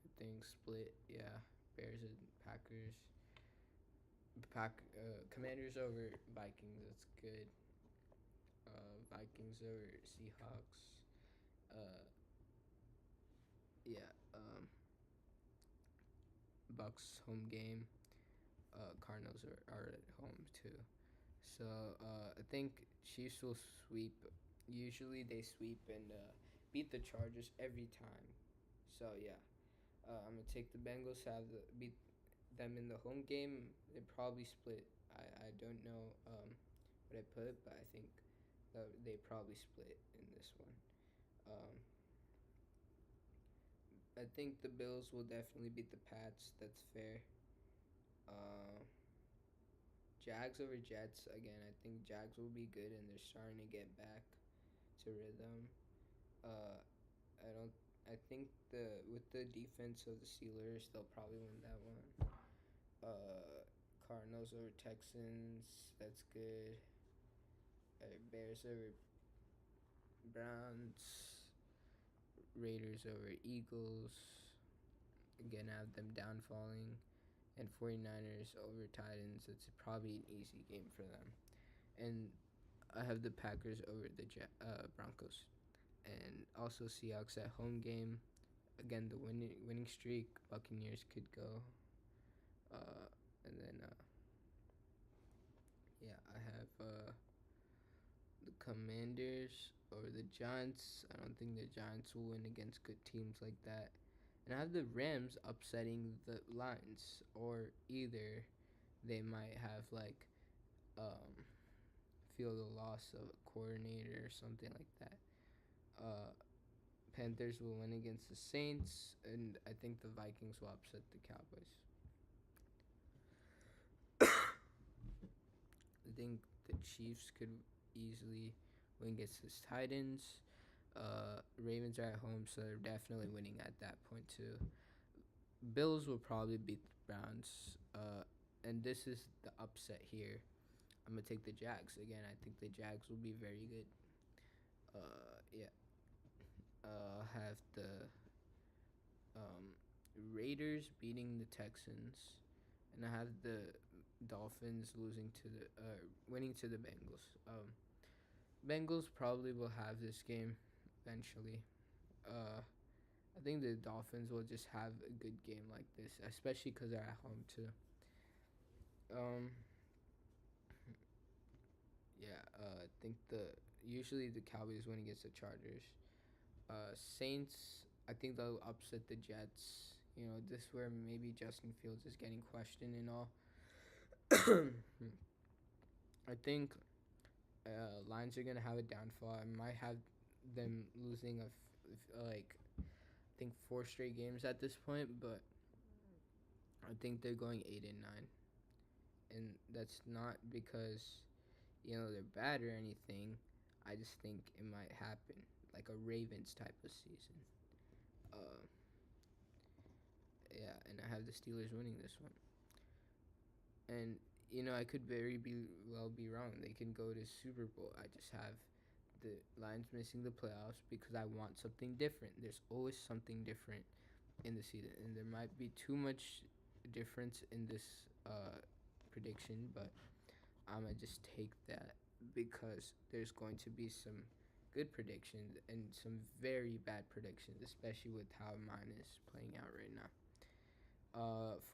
I think split, yeah. Bears and Packers. Commanders over Vikings. That's good. Vikings over Seahawks. Uh, yeah. Bucks home game. Cardinals are at home too. So I think Chiefs will sweep. Usually they sweep and beat the Chargers every time. So yeah, I'm gonna take the Bengals. Have beat them in the home game. They probably split. I don't know what I put, but I think they probably split in this one. Um, I think the Bills will definitely beat the Pats. That's fair. Uh, Jags over Jets again. I think Jags will be good, and they're starting to get back to rhythm. Uh, I don't. I think with the defense of the Steelers, they'll probably win that one. Cardinals over Texans. That's good. Bears over Browns. Raiders over Eagles. Again, I have them downfalling. And 49ers over Titans. It's probably an easy game for them. And I have the Packers over the Broncos. And also Seahawks at home game. Again, the winning streak. Buccaneers could go. And then, yeah, I have the Commanders over the Giants. I don't think the Giants will win against good teams like that. And I have the Rams upsetting the Lions, or either they might have like um, feel the loss of a coordinator or something like that. Panthers will win against the Saints, and I think the Vikings will upset the Cowboys. I think the Chiefs could easily win against the Titans. Ravens are at home, so they're definitely winning at that point too. Bills will probably beat the Browns. And this is the upset here. I'm gonna take the Jags again. I think the Jags will be very good. Yeah. Have the um, Raiders beating the Texans, and I have the Dolphins losing to the winning to the Bengals. Bengals probably will have this game eventually. I think the Dolphins will just have a good game like this, especially because they're at home too. Um, yeah, I think usually the Cowboys win against the Chargers. Saints, I think they'll upset the Jets. You know, this where maybe Justin Fields is getting questioned and all. I think Lions are gonna have a downfall. I might have them losing like I think 4 straight games at this point, but I think they're going 8-9, and that's not because they're bad or anything. I just think it might happen, like a Ravens type of season. Uh, yeah, and I have the Steelers winning this one. And I could well be wrong. They can go to Super Bowl. I just have the Lions missing the playoffs because I want something different. There's always something different in the season, and there might be too much difference in this prediction, but I'm gonna just take that because there's going to be some good predictions and some very bad predictions, especially with how mine is playing out right now.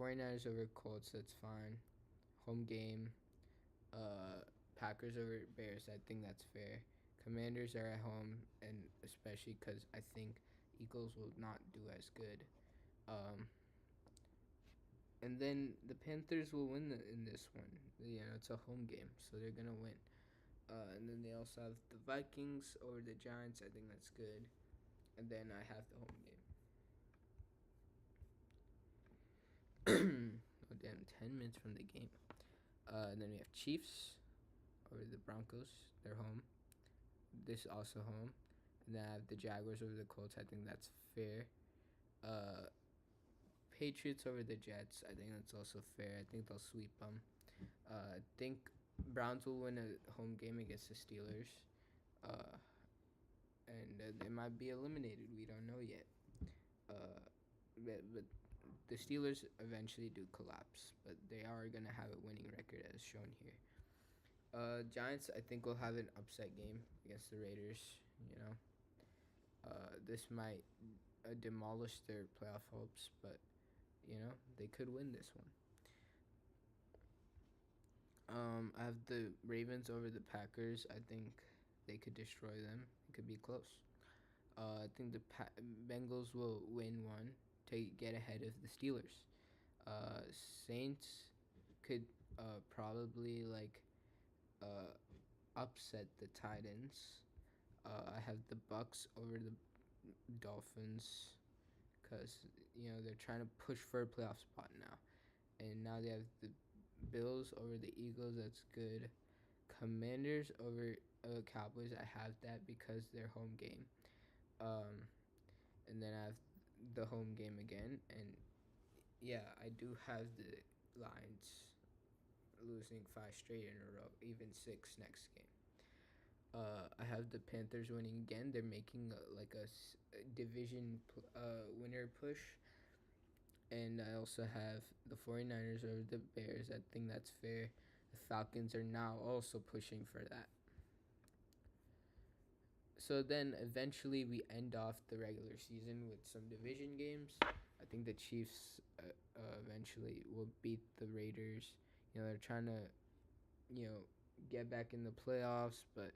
49ers over Colts, that's fine. Home game. Packers over Bears, I think that's fair. Commanders are at home, and especially because I think Eagles will not do as good. Um, and then the Panthers will win in this one. It's a home game, so they're gonna win. And then they also have the Vikings over the Giants. I think that's good. and then I have the home game. Oh damn, 10 minutes from the game. And then we have Chiefs over the Broncos. They're home. This also home. And then I have the Jaguars over the Colts. I think that's fair. Uh, Patriots over the Jets. I think that's also fair. I think they'll sweep them. I think Browns will win a home game against the Steelers. Uh, and they might be eliminated. We don't know yet. Uh, but the Steelers eventually do collapse, but they are gonna have a winning record as shown here. Giants, I think, will have an upset game against the Raiders. You know, this might demolish their playoff hopes, but they could win this one. I have the Ravens over the Packers. I think they could destroy them. It could be close. I think the Bengals will win one to get ahead of the Steelers. Uh, Saints could probably uh, upset the Titans. I have the Bucks over the Dolphins because they're trying to push for a playoff spot now, and now they have the Bills over the Eagles. That's good. Commanders over Cowboys. I have that because they're home game. Um, and then I have the home game again, and yeah, I do have the Lions losing 5 straight in a row, even 6 next game. I have the Panthers winning again. They're making a division winner push. And I also have the 49ers over the Bears. I think that's fair. The Falcons are now also pushing for that. So then eventually we end off the regular season with some division games. I think the Chiefs eventually will beat the Raiders. They're trying to, you know, get back in the playoffs, but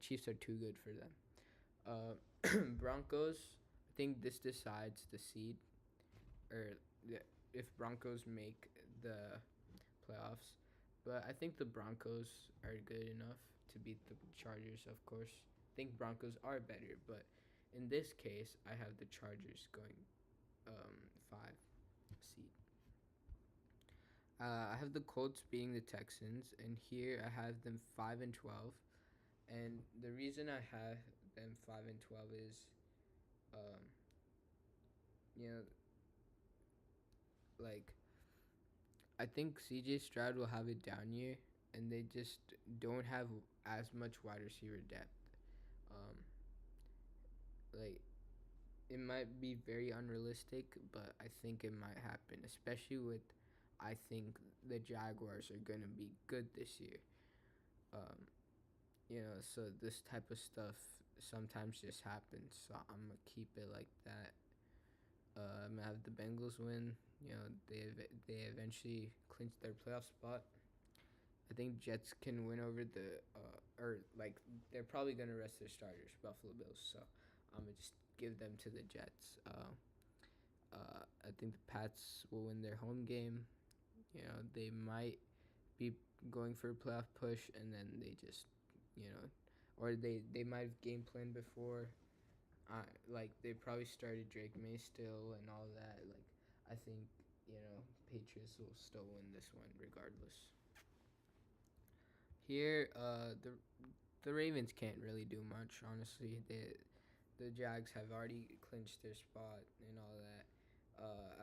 Chiefs are too good for them. Broncos, I think this decides the seed, or if Broncos make the playoffs. But I think the Broncos are good enough to beat the Chargers, of course. I think Broncos are better, but in this case, I have the Chargers going 5 seed. I have the Colts beating the Texans, and here I have them 5-12. And the reason I have them 5-12 is, um, you know, like I think CJ Stroud will have a down year, and they just don't have as much wide receiver depth. Um, like it might be very unrealistic, but I think it might happen, especially with I think the Jaguars are gonna be good this year. Um, so this type of stuff sometimes just happens. So I'm gonna keep it like that. I'm gonna have the Bengals win. They eventually clinch their playoff spot. I think Jets can win over the or like they're probably gonna rest their starters, Buffalo Bills. So I'm gonna just give them to the Jets. I think the Pats will win their home game. They might be going for a playoff push, and then they just, or they might have game planned before. Like they probably started Drake May still and all that. Like I think Patriots will still win this one regardless. Here, the Ravens can't really do much, honestly. The Jags have already clinched their spot and all that.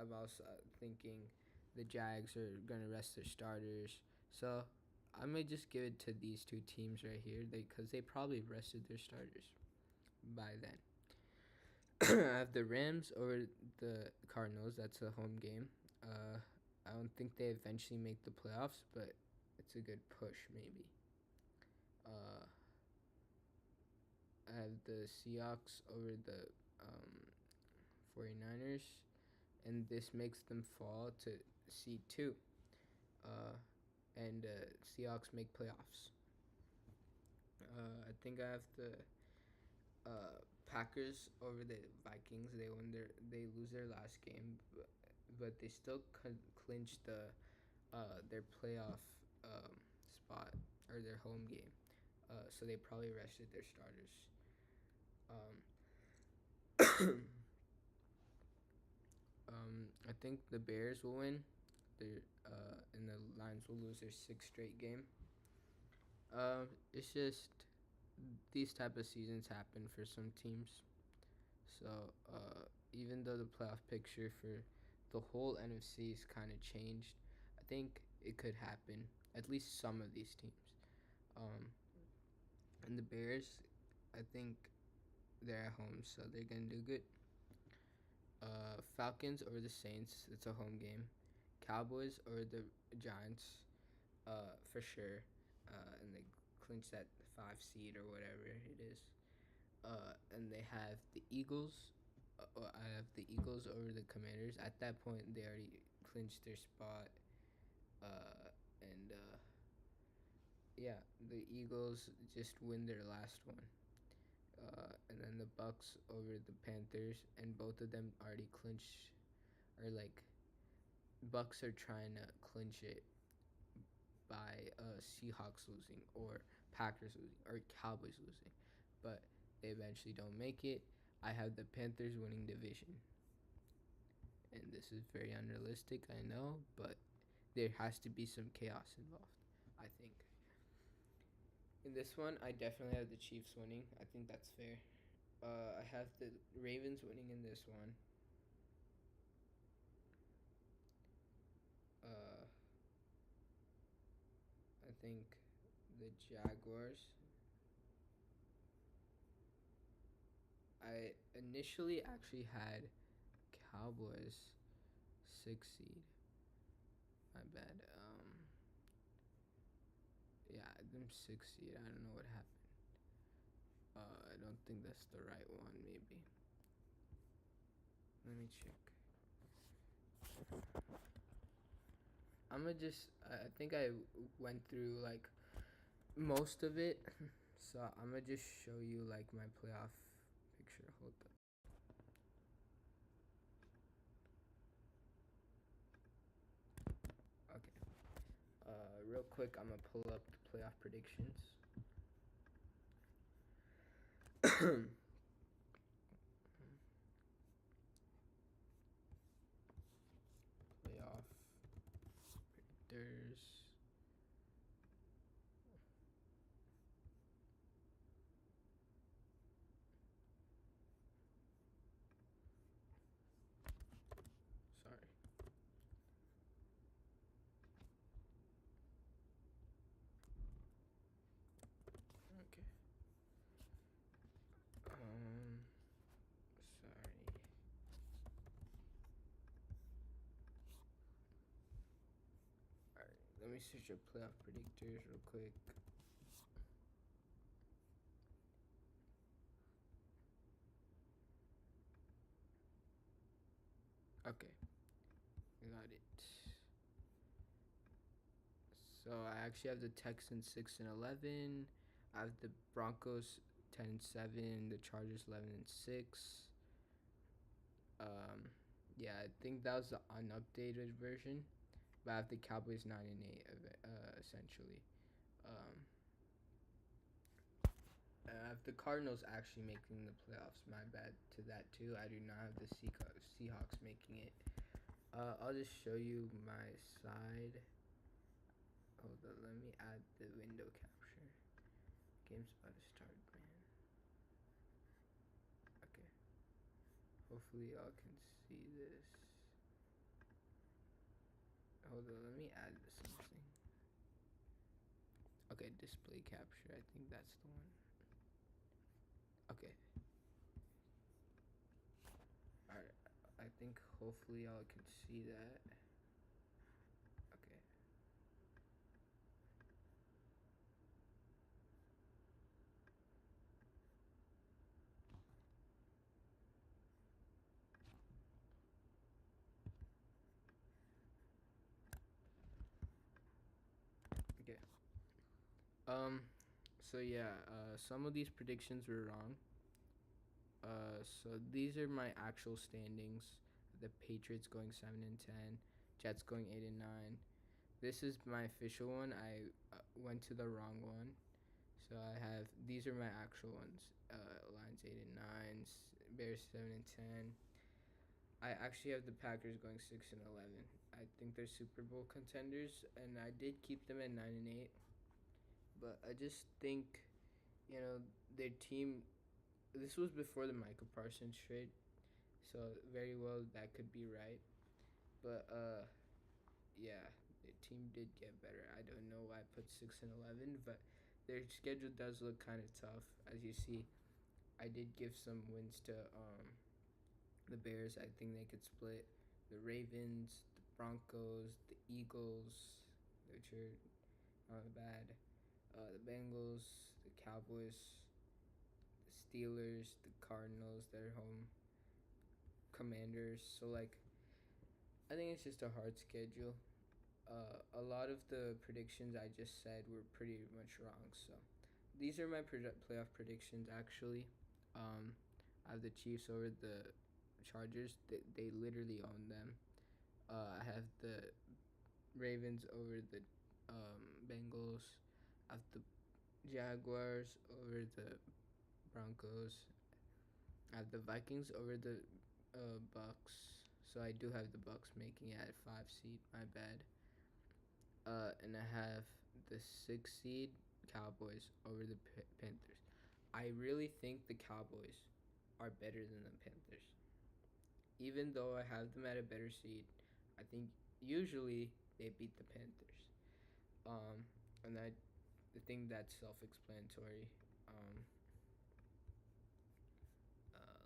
I'm also thinking the Jags are gonna rest their starters, so I may just give it to these two teams right here, because they probably rested their starters by then. I have the Rams over the Cardinals. That's a home game. I don't think they eventually make the playoffs, but it's a good push maybe. Uh, I have the Seahawks over the 49ers, and this makes them fall to seed 2. Uh, and Seahawks make playoffs. I think I have the Packers over the Vikings. They lose their last game, but they still clinch their playoff spot, or their home game. So they probably rested their starters. Um, I think the Bears will win. And the Lions will lose their sixth straight game. It's just these type of seasons happen for some teams. So even though the playoff picture for the whole NFC is kind of changed, I think it could happen. At least some of these teams. Um, and the Bears, I think they're at home, so they're gonna do good. Falcons or the Saints, it's a home game. Cowboys or the Giants, for sure. And they clinch that 5 seed or whatever it is. And they have the Eagles. I have the Eagles over the Commanders. At that point, they already clinched their spot. And yeah, the Eagles just win their last one. And then the Bucks over the Panthers, and both of them already clinched. Or like, Bucks are trying to clinch it by Seahawks losing or Packers losing or Cowboys losing, but they eventually don't make it. I have the Panthers winning division, and this is very unrealistic, I know, but there has to be some chaos involved, I think. In this one, I definitely have the Chiefs winning. I think that's fair. I have the Ravens winning in this one. Uh, I think the Jaguars. I initially actually had Cowboys 6 seed. My bad. Yeah, them 6 seed. I don't know what happened. I don't think that's the right one. Maybe. Let me check. I think I went through like most of it, so I'm gonna just show you like my playoff picture. Hold up. Okay. Real quick, I'm gonna pull up the playoff predictions. Playoff predictors. Sorry. Okay. Sorry. Alright, let me search up playoff predictors real quick. Okay, I got it. So I actually have the Texans 6-11. I have the Broncos 10-7. The Chargers 11-6. Yeah, I think that was the unupdated version. But I have the Cowboys 9-8, essentially. Um, I have the Cardinals actually making the playoffs. My bad to that too. I do not have the Seahawks making it. I'll just show you my side. Hold on, let me add the window capture. Game's about to start, man. Okay. Hopefully y'all can see this. Hold on, let me add something. Okay, display capture. I think that's the one. Okay. Alright. I think hopefully y'all can see that. Okay. Okay. So yeah, some of these predictions were wrong. So these are my actual standings. The Patriots going 7-10, Jets going 8-9. This is my official one. I went to the wrong one, So I have these are my actual ones. Lions 8 and 9, Bears 7 and 10. I actually have the Packers going 6 and 11. I think they're Super Bowl contenders, and I did keep them at 9 and 8. But I just think, their team. This was before the Michael Parsons trade, so very well that could be right. But yeah, the team did get better. I don't know why I put 6 and 11, but their schedule does look kind of tough, as you see. I did give some wins to the Bears. I think they could split the Ravens, the Broncos, the Eagles, which are not bad. The Bengals, the Cowboys, the Steelers, the Cardinals that are home, Commanders. So like, I think it's just a hard schedule. A lot of the predictions I just said were pretty much wrong. So these are my playoff predictions. Actually, I have the Chiefs over the Chargers. They literally own them. I have the Ravens over the Bengals. I have the Jaguars over the Broncos. I have the Vikings over the Bucks. So I do have the Bucks making it at 5 seed. My bad. And I have the 6 seed Cowboys over the Panthers. I really think the Cowboys are better than the Panthers. Even though I have them at a better seed, I think usually they beat the Panthers. And I think that's self-explanatory. Um,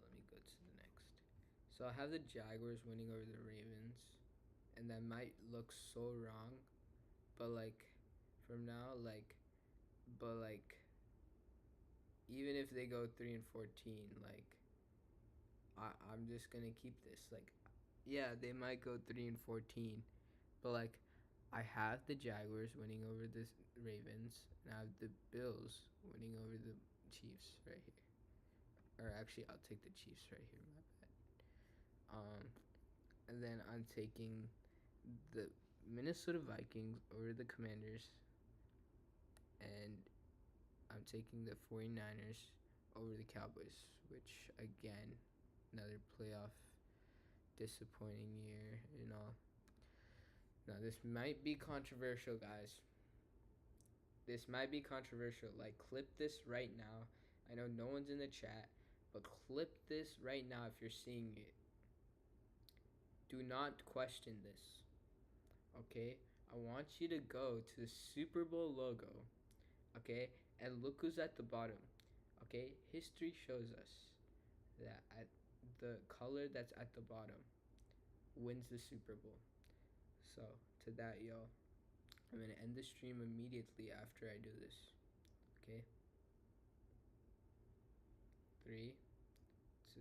Let me go to the next. So I have the Jaguars winning over the Ravens, and that might look so wrong, but like from now, but like even if they go 3-14, like I'm just gonna keep this. Like, yeah, they might go 3-14, but like I have the Jaguars winning over the Ravens, and I have the Bills winning over the Chiefs right here. Or actually, I'll take the Chiefs right here. My bad. And then I'm taking the Minnesota Vikings over the Commanders, and I'm taking the 49ers over the Cowboys, which again, another playoff disappointing year and all. Now this might be controversial, guys. This might be controversial. Like, clip this right now. I know no one's in the chat, but clip this right now if you're seeing it. Do not question this. Okay? I want you to go to the Super Bowl logo, okay? And look who's at the bottom. Okay? History shows us that at the color that's at the bottom wins the Super Bowl. So, to that, yo, I'm going to end the stream immediately after I do this. Okay? 3, 2,